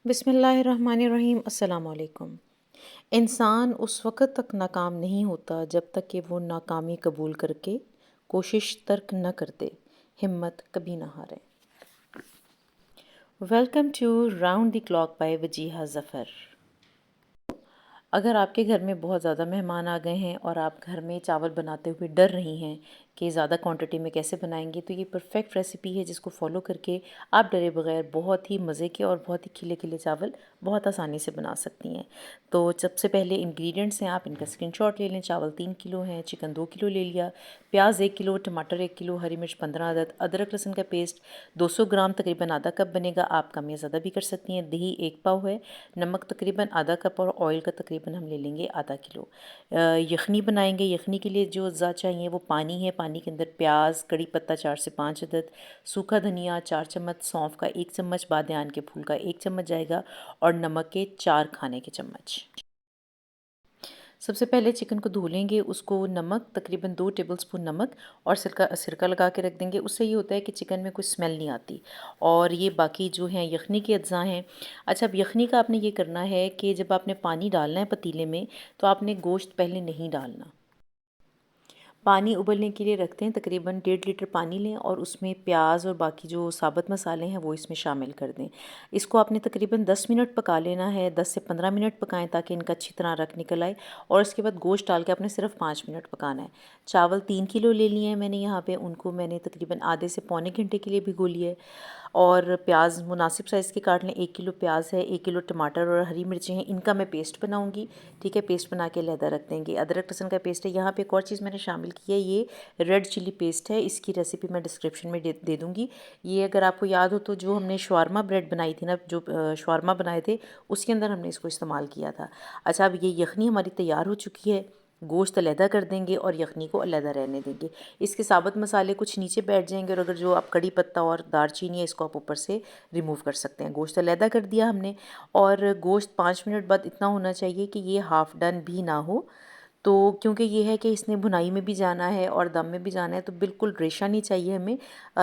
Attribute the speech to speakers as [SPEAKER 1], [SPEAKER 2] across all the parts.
[SPEAKER 1] बिस्मिल्लाहिर्रहमानिर्रहीम। अस्सलाम वालेकुम। इंसान उस वक़्त तक नाकाम नहीं होता जब तक कि वो नाकामी कबूल करके कोशिश तर्क न कर दे, हिम्मत कभी ना हारे। Welcome to Round the Clock by Wajiha Zafar. अगर आपके घर में बहुत ज़्यादा मेहमान आ गए हैं और आप घर में चावल बनाते हुए डर रही हैं कि ज़्यादा क्वांटिटी में कैसे बनाएंगे, तो ये परफेक्ट रेसिपी है जिसको फॉलो करके आप डरे बगैर बहुत ही मज़े के और बहुत ही खिले खिले चावल बहुत आसानी से बना सकती हैं। तो सबसे पहले इंग्रेडिएंट्स हैं, आप इनका स्क्रीनशॉट ले लें। चावल 3 किलो हैं, चिकन 2 किलो ले लिया, प्याज 1 किलो, टमाटर 1 किलो, हरी मिर्च 15 अदद, अदरक लहसुन का पेस्ट 200 ग्राम तकरीबन आधा कप बनेगा, आप कम या ज़्यादा भी कर सकती हैं। दही 1 पाव है, नमक तकरीबन आधा कप और ऑयल का तकरीबन हम ले लेंगे आधा किलो। यखनी बनाएंगे। यखनी के लिए जो अज़ा चाहिए वो पानी है, पानी के अंदर प्याज, कड़ी पत्ता 4 से 5 अदद, सूखा धनिया 4 चम्मच, सौंफ का 1 चम्मच, बादयान के फूल का 1 चम्मच जाएगा और नमक के 4 खाने के चम्मच। सबसे पहले चिकन को धो लेंगे, उसको नमक तकरीबन 2 टेबलस्पून नमक और सिरका सिरका लगा के रख देंगे। उससे ये होता है कि चिकन में कोई स्मेल नहीं आती। और ये बाकी जो हैं यखनी के अज्जा हैं। अच्छा, अब यखनी का आपने ये करना है कि जब आपने पानी डालना है पतीले में, तो आपने गोश्त पहले नहीं डालना। पानी उबलने के लिए रखते हैं, तकरीबन 1.5 लीटर पानी लें और उसमें प्याज और बाकी जो साबुत मसाले हैं वो इसमें शामिल कर दें। इसको आपने तकरीबन 10 मिनट पका लेना है, 10 से 15 मिनट पकाएं ताकि इनका अच्छी तरह रख निकल आए। और इसके बाद गोश्त डाल के आपने सिर्फ 5 मिनट पकाना है। चावल 3 किलो ले लिए हैं मैंने यहाँ पे, उनको मैंने तकरीबन आधे से पौने घंटे के लिए भिगो लिए है। और प्याज मुनासिब साइज़ के काट लें। 1 किलो प्याज है, 1 किलो टमाटर और हरी मिर्चें हैं, इनका मैं पेस्ट बनाऊंगी। ठीक है, पेस्ट बना के लहदा रख देंगे। अदरक लहसुन का पेस्ट है। यहाँ पे एक और चीज़ मैंने शामिल की है, ये रेड चिली पेस्ट है। इसकी रेसिपी मैं डिस्क्रिप्शन में दे दूँगी। ये अगर आपको याद हो तो जो हमने शवारमा ब्रेड बनाई थी ना, जो शवारमा बनाए थे, उसके अंदर हमने इसको इस्तेमाल किया था। अच्छा, अब ये यखनी हमारी तैयार हो चुकी है। गोश्त अलहदा कर देंगे और यखनी को अलहदा रहने देंगे। इसके साबुत मसाले कुछ नीचे बैठ जाएंगे और अगर जो आप कड़ी पत्ता और दालचीनी है इसको आप ऊपर से रिमूव कर सकते हैं। गोश्त अलहदा कर दिया हमने और गोश्त 5 मिनट बाद इतना होना चाहिए कि ये हाफ़ डन भी ना हो। तो क्योंकि ये है कि इसने भुनाई में भी जाना है और दम में भी जाना है, तो बिल्कुल रेशा नहीं चाहिए हमें।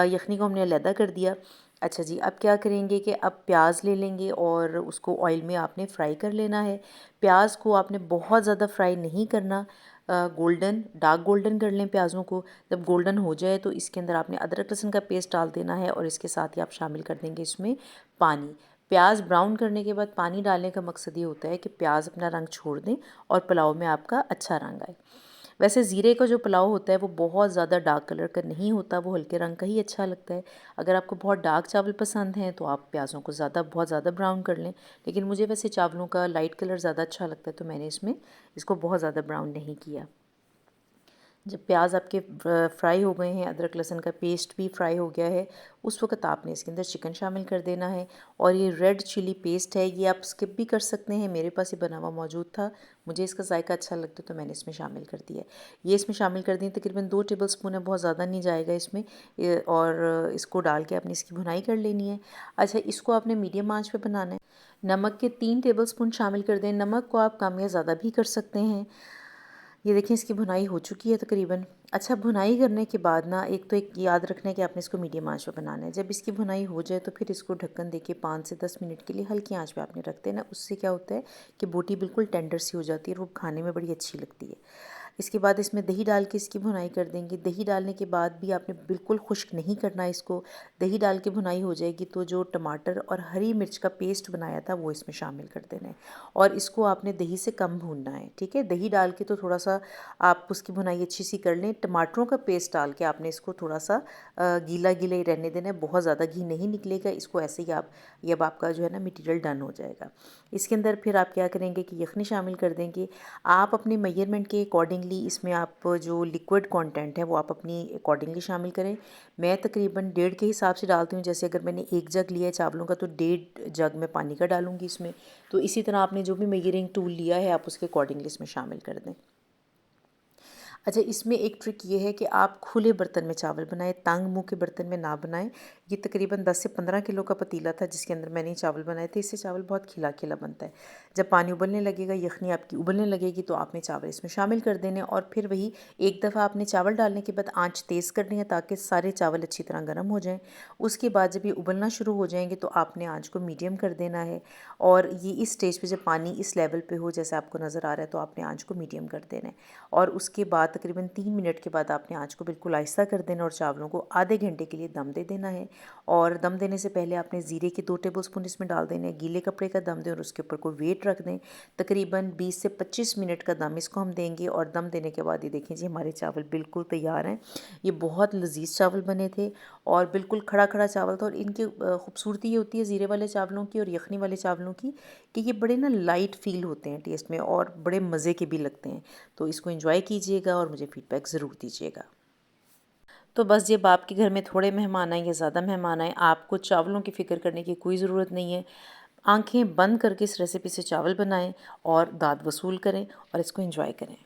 [SPEAKER 1] यखनी को हमने अलहदा कर दिया। अच्छा जी, अब क्या करेंगे कि अब प्याज ले लेंगे और उसको ऑयल में आपने फ्राई कर लेना है। प्याज को आपने बहुत ज़्यादा फ्राई नहीं करना, गोल्डन डार्क गोल्डन कर लें प्याज़ों को। जब गोल्डन हो जाए तो इसके अंदर आपने अदरक लहसुन का पेस्ट डाल देना है और इसके साथ ही आप शामिल कर देंगे इसमें पानी। प्याज ब्राउन करने के बाद पानी डालने का मकसद ये होता है कि प्याज अपना रंग छोड़ दें और पुलाव में आपका अच्छा रंग आए। वैसे ज़ीरे का जो पुलाव होता है वो बहुत ज़्यादा डार्क कलर का नहीं होता, वो हल्के रंग का ही अच्छा लगता है। अगर आपको बहुत डार्क चावल पसंद हैं तो आप प्याज़ों को बहुत ज़्यादा ब्राउन कर लें, लेकिन मुझे वैसे चावलों का लाइट कलर ज़्यादा अच्छा लगता है तो मैंने इसमें इसको बहुत ज़्यादा ब्राउन नहीं किया। जब प्याज आपके फ्राई हो गए हैं, अदरक लहसुन का पेस्ट भी फ्राई हो गया है, उस वक्त आपने इसके अंदर चिकन शामिल कर देना है। और ये रेड चिली पेस्ट है, ये आप स्किप भी कर सकते हैं, मेरे पास ये बना हुआ मौजूद था, मुझे इसका जायका अच्छा लगता तो मैंने इसमें शामिल कर दिया। ये इसमें शामिल कर दिए, तकरीबन 2 टेबलस्पून है, बहुत ज़्यादा नहीं जाएगा इसमें। और इसको डाल के आपने इसकी भुनाई कर लेनी है। अच्छा, इसको आपने मीडियम आंच पे बनाना है। नमक के 3 टेबलस्पून शामिल कर दें। नमक को आप कम या ज़्यादा भी कर सकते हैं। ये देखें, इसकी भुनाई हो चुकी है तकरीबन। अच्छा, भुनाई करने के बाद ना एक याद रखना है कि आपने इसको मीडियम आंच पे बनाना है। जब इसकी भुनाई हो जाए तो फिर इसको ढक्कन देके 5 से 10 मिनट के लिए हल्की आंच पे आपने रख देना। उससे क्या होता है कि बोटी बिल्कुल टेंडर सी हो जाती है और वो खाने में बड़ी अच्छी लगती है। इसके बाद इसमें दही डाल के इसकी भुनाई कर देंगे। दही डालने के बाद भी आपने बिल्कुल खुश्क नहीं करना इसको। दही डाल के भुनाई हो जाएगी तो जो टमाटर और हरी मिर्च का पेस्ट बनाया था वो इसमें शामिल कर देना है और इसको आपने दही से कम भूनना है। ठीक है, दही डाल के तो थोड़ा सा आप उसकी भुनाई अच्छी सी कर लें। टमाटरों का पेस्ट डाल के आपने इसको थोड़ा सा गीला गीला ही रहने देना है, बहुत ज़्यादा घी नहीं निकलेगा। इसको ऐसे ही आप, ये अब आपका जो है ना मटीरियल डन हो जाएगा। इसके अंदर फिर आप क्या करेंगे कि यखनी शामिल कर देंगे। आप अपने मेजरमेंट के अकॉर्डिंगली इसमें आप जो लिक्विड कंटेंट है वो आप अपनी अकॉर्डिंगली शामिल करें। मैं तकरीबन 1.5 के हिसाब से डालती हूँ। जैसे अगर मैंने 1 जग लिया है चावलों का तो 1.5 जग मैं पानी का डालूँगी इसमें। तो इसी तरह आपने जो भी मेजरिंग टूल लिया है आप उसके अकॉर्डिंगली इसमें शामिल कर दें। अच्छा, इसमें एक ट्रिक ये है कि आप खुले बर्तन में चावल बनाएं, तंग मुंह के बर्तन में ना बनाएं। ये तकरीबन 10 से 15 किलो का पतीला था जिसके अंदर मैंने चावल बनाए थे। इससे चावल बहुत खिला खिला बनता है। जब पानी उबलने लगेगा, यखनी आपकी उबलने लगेगी, तो आपने चावल इसमें शामिल कर देने और फिर वही एक दफ़ा आपने चावल डालने के बाद आँच तेज़ करनी है ताकि सारे चावल अच्छी तरह गर्म हो जाएँ। उसके बाद जब ये उबलना शुरू हो जाएंगे तो आपने आँच को मीडियम कर देना है और ये इस स्टेज पे जब पानी इस लेवल पे हो जैसे आपको नज़र आ रहा है तो आपने आँच को मीडियम कर देना है। और उसके बाद तकरीबन 3 मिनट के बाद आपने आँच को बिल्कुल आहिस्ता कर देना और चावलों को आधे घंटे के लिए दम दे देना है। और दम देने से पहले आपने ज़ीरे के 2 टेबलस्पून इसमें डाल देने हैं। गीले कपड़े का दम दें और उसके ऊपर कोई वेट रख दें। तकरीबन 20 से 25 मिनट का दम इसको हम देंगे और दम देने के बाद ये देखें जी हमारे चावल बिल्कुल तैयार हैं। ये बहुत लजीज चावल बने थे और बिल्कुल खड़ा खड़ा चावल था। और इनकी खूबसूरती ये होती है ज़ीरे वाले चावलों की और यखनी वाले चावलों की कि ये बड़े ना लाइट फील होते हैं टेस्ट में और बड़े मज़े के भी लगते हैं। तो इसको एंजॉय कीजिएगा और मुझे फ़ीडबैक ज़रूर दीजिएगा। तो बस जब आपके घर में थोड़े मेहमान आएँ या ज़्यादा मेहमान आएँ, आपको चावलों की फ़िक्र करने की कोई ज़रूरत नहीं है। आँखें बंद करके इस रेसिपी से चावल बनाएँ और दाद वसूल करें और इसको एंजॉय करें।